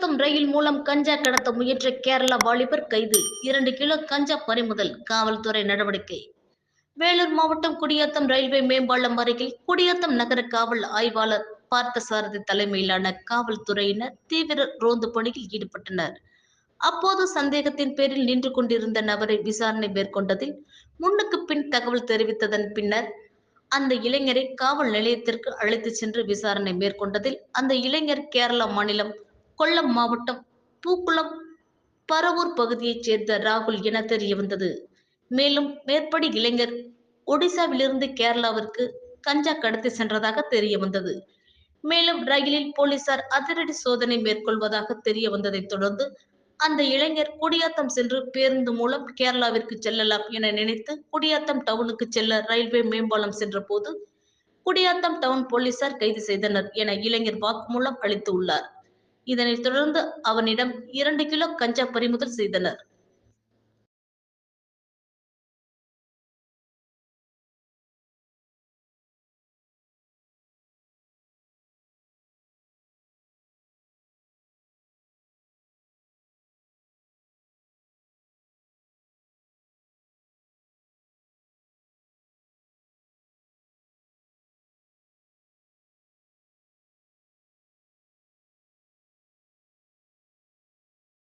குடியாத்தம் ரயில் மூலம் கஞ்சா கடத்த முயன்ற கேரளா வாலிபர் கைது. 2 கிலோ கஞ்சா பறிமுதல். காவல்துறை நடவடிக்கை. வேலூர் மாவட்டம் குடியாத்தம் ரயில்வே மேம்பாலம் அருகில் குடியாத்தம் நகர காவல் ஆய்வாளர் பார்த்தசாரதி தலைமையிலான காவல்துறையினர் தீவிர ரோந்து பணியில் ஈடுபட்டனர். அப்போது சந்தேகத்தின் பேரில் நின்று கொண்டிருந்த நபரை விசாரணை மேற்கொண்டதில் முன்னுக்கு பின் தகவல் தெரிவித்ததன் பின்னர் அந்த இளைஞரை காவல் நிலையத்திற்கு அழைத்து சென்று விசாரணை மேற்கொண்டதில் அந்த இளைஞர் கேரளா மாநிலம் கொல்லம் மாவட்டம் பூக்குளம் பரவூர் பகுதியைச் சேர்ந்த ராகுல் என தெரியவந்தது. மேலும் மேற்படி இளைஞர் ஒடிசாவிலிருந்து கேரளாவிற்கு கஞ்சா கடத்தி சென்றதாக தெரிய வந்தது. மேலும் ரயிலில் போலீசார் அதிரடி சோதனை மேற்கொள்வதாக தெரிய வந்ததைத் தொடர்ந்து அந்த இளைஞர் குடியாத்தம் சென்று பேருந்து மூலம் கேரளாவிற்கு செல்லலாம் என நினைத்து குடியாத்தம் டவுனுக்கு செல்ல ரயில்வே மேம்பாலம் சென்ற போது குடியாத்தம் டவுன் போலீசார் கைது செய்தனர் என இளைஞர் வாக்குமூலம் அளித்து உள்ளார். இதனைத் தொடர்ந்து அவனிடம் 2 கிலோ கஞ்சா பறிமுதல் செய்தனர்.